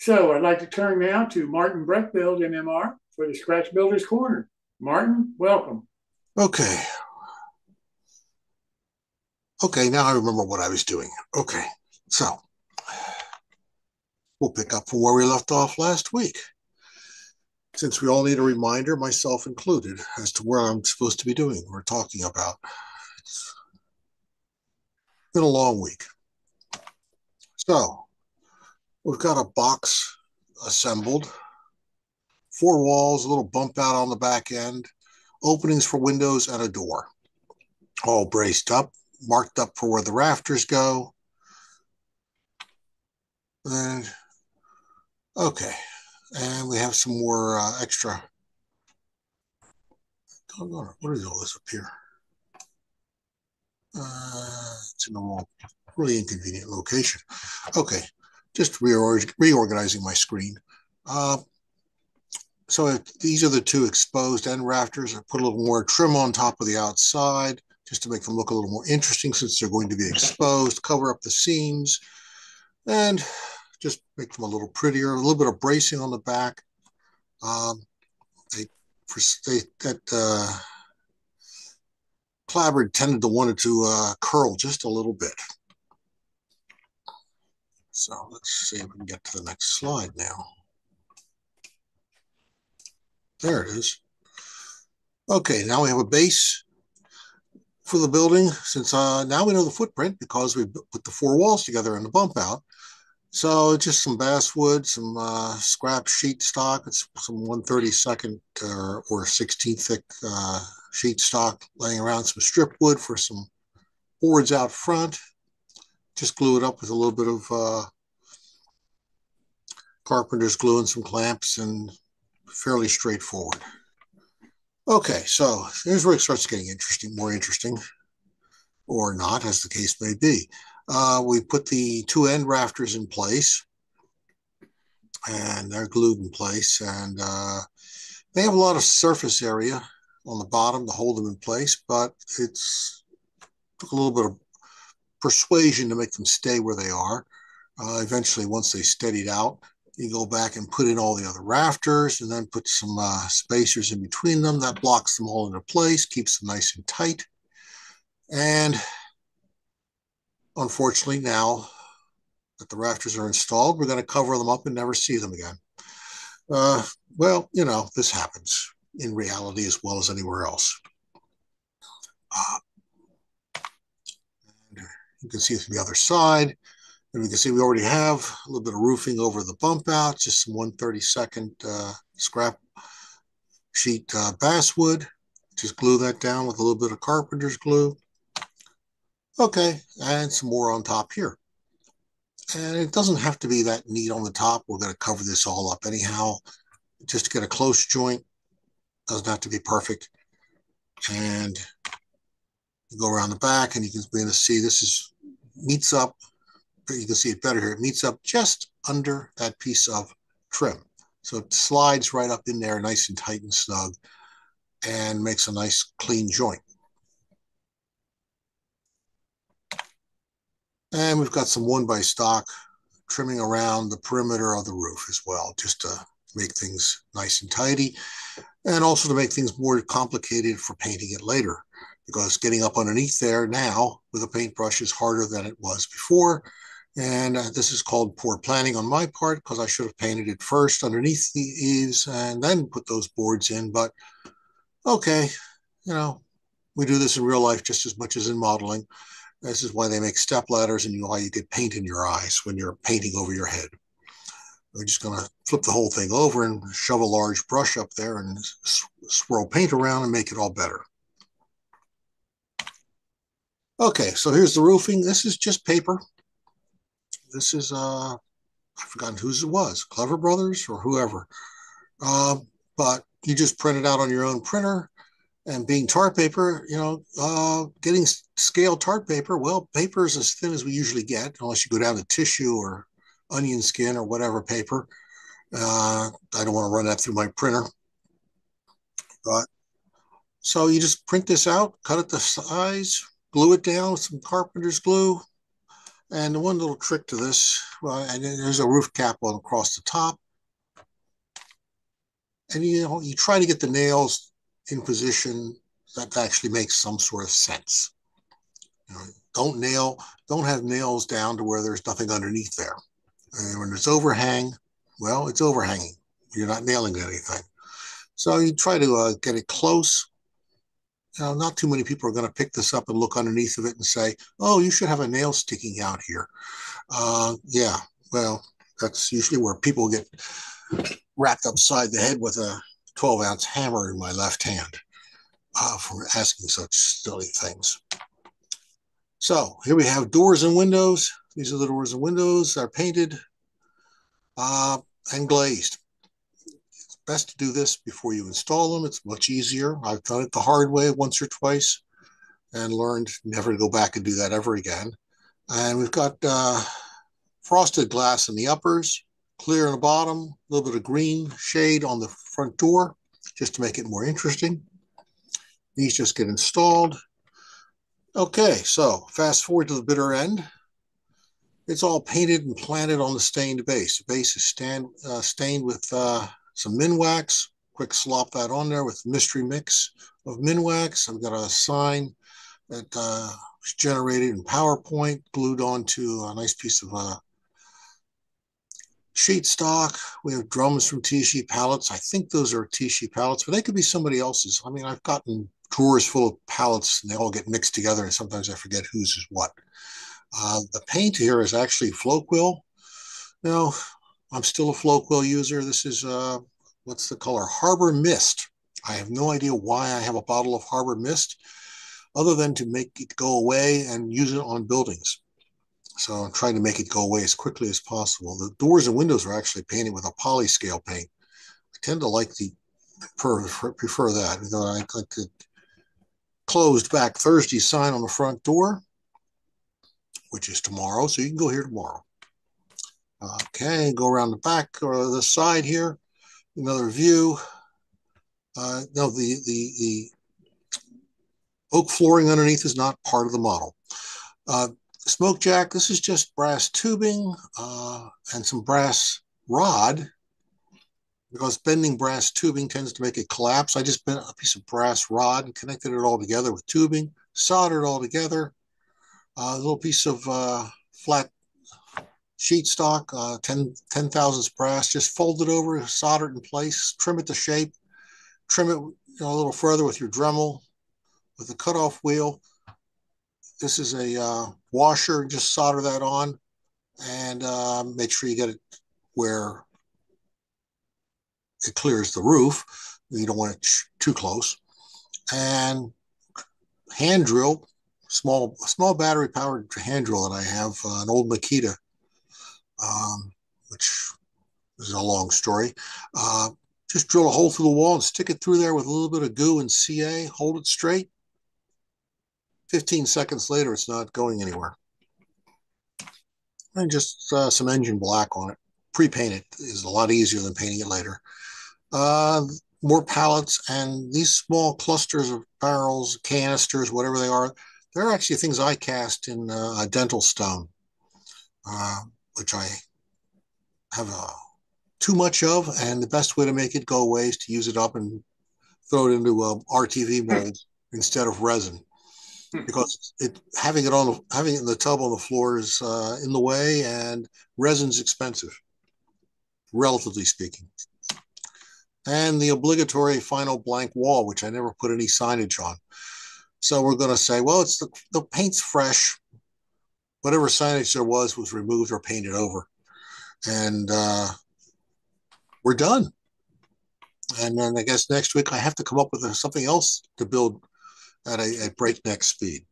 So I'd like to turn now to Martin Brechbiel, MMR, for the Scratch Builder's Corner. Martin, welcome. Okay. Okay, now I remember what I was doing. Okay, so we'll pick up from where we left off last week. Since we all need a reminder, myself included, as to where I'm supposed to be doing or talking about. It's been a long week. So we've got a box assembled, four walls, a little bump out on the back end, openings for windows, and a door. All braced up, marked up for where the rafters go. And okay, and we have some more extra. What is all this up here? It's in the wrong, really inconvenient location. Okay, just reorganizing my screen. Uh, so these are the two exposed end rafters. I put a little more trim on top of the outside just to make them look a little more interesting since they're going to be exposed, cover up the seams, and just make them a little prettier. A little bit of bracing on the back. Um, they, that clapboard tended to want it to curl just a little bit. So let's see if we can get to the next slide now. There it is. Okay, now we have a base for the building. Since now we know the footprint because we put the four walls together in the bump out. So just some basswood, some scrap sheet stock. It's some 1/32 or 16th thick sheet stock laying around, some strip wood for some boards out front. Just glue it up with a little bit of carpenter's glue and some clamps, and fairly straightforward. Okay, so here's where it starts getting interesting, more interesting, or not, as the case may be. We put the two end rafters in place, and they're glued in place, and they have a lot of surface area on the bottom to hold them in place, but it's took a little bit of persuasion to make them stay where they are. Eventually, once they steadied out, you go back and put in all the other rafters and then put some spacers in between them. That blocks them all into place, keeps them nice and tight. And unfortunately, now that the rafters are installed, we're going to cover them up and never see them again. Uh, well, this happens in reality as well as anywhere else. Uh, you can see it from the other side. And we can see we already have a little bit of roofing over the bump out, just some 1/32 scrap sheet basswood. Just glue that down with a little bit of carpenter's glue. Okay, and some more on top here. And it doesn't have to be that neat on the top. We're going to cover this all up anyhow, just to get a close joint. Doesn't have to be perfect. And you go around the back and you can begin to see this meets up. You can see it better here. It meets up just under that piece of trim. So it slides right up in there nice and tight and snug and makes a nice clean joint. And we've got some 1x stock trimming around the perimeter of the roof as well, just to make things nice and tidy, and also to make things more complicated for painting it later, because getting up underneath there now with a paintbrush is harder than it was before. And this is called poor planning on my part, because I should have painted it first underneath the eaves and then put those boards in. But okay, we do this in real life just as much as in modeling. This is why they make step ladders and why you get paint in your eyes when you're painting over your head. We're just going to flip the whole thing over and shove a large brush up there and swirl paint around and make it all better. Okay, so here's the roofing. This is just paper. This is, I've forgotten whose it was, Clever Brothers or whoever. But you just print it out on your own printer. And being tar paper, getting scale tar paper, well, paper is as thin as we usually get, unless you go down to tissue or onion skin or whatever paper. I don't want to run that through my printer. But so you just print this out, cut it to size, glue it down with some carpenter's glue, And the one little trick to this, well, and there's a roof cap on across the top. And you try to get the nails in position that actually makes some sort of sense. You know, don't have nails down to where there's nothing underneath there. And when it's overhang, well, it's overhanging. You're not nailing anything. So you try to get it close. Not too many people are going to pick this up and look underneath of it and say, "Oh, you should have a nail sticking out here." Yeah, well, that's usually where people get wrapped upside the head with a 12-ounce hammer in my left hand for asking such silly things. So here we have doors and windows. These are the doors and windows. They're painted uh, and glazed. It's best to do this before you install them. It's much easier. I've done it the hard way once or twice and learned never to go back and do that ever again. And we've got frosted glass in the uppers, clear in the bottom, a little bit of green shade on the front door, just to make it more interesting. These just get installed. Okay, so fast forward to the bitter end. It's all painted and planted on the stained base. The base is stained with some Minwax. Quick slop that on there with mystery mix of Minwax. I've got a sign that was generated in PowerPoint, glued onto a nice piece of sheet stock. We have drums from T-sheet pallets. I think those are T-sheet pallets, but they could be somebody else's. I mean, I've gotten drawers full of pallets and they all get mixed together, and sometimes I forget whose is what. The paint here is actually Floquil. Now, I'm still a Floquil user. This is, what's the color? Harbor Mist. I have no idea why I have a bottle of Harbor Mist, other than to make it go away and use it on buildings. So I'm trying to make it go away as quickly as possible. The doors and windows are actually painted with a polyscale paint. I tend to like prefer that. You know, I like the closed back Thursday sign on the front door, which is tomorrow. So you can go here tomorrow. Okay, go around the back or the side here. Another view. No, the oak flooring underneath is not part of the model. Smoke jack, this is just brass tubing and some brass rod, because bending brass tubing tends to make it collapse. I just bent a piece of brass rod and connected it all together with tubing, soldered it all together. A little piece of flat sheet stock, 10 thousandths brass, just fold it over, solder it in place, trim it to shape, trim it a little further with your Dremel, with the cutoff wheel. This is a washer, just solder that on and make sure you get it where it clears the roof. You don't want it too close. And hand drill, small battery powered hand drill that I have, an old Makita, which is a long story. Just drill a hole through the wall and stick it through there with a little bit of goo and CA, hold it straight. 15 seconds later, it's not going anywhere. And just some engine black on it. Pre-paint it is a lot easier than painting it later. More pallets, and these small clusters of barrels, canisters, whatever they are, they're actually things I cast in a dental stone, which I have too much of, and the best way to make it go away is to use it up and throw it into RTV mold instead of resin, because having it in the tub on the floor is in the way, and resin's expensive, relatively speaking. And the obligatory final blank wall, which I never put any signage on. So we're going to say, well, it's the paint's fresh. Whatever signage there was removed or painted over. And we're done. And then I guess next week I have to come up with something else to build at a breakneck speed.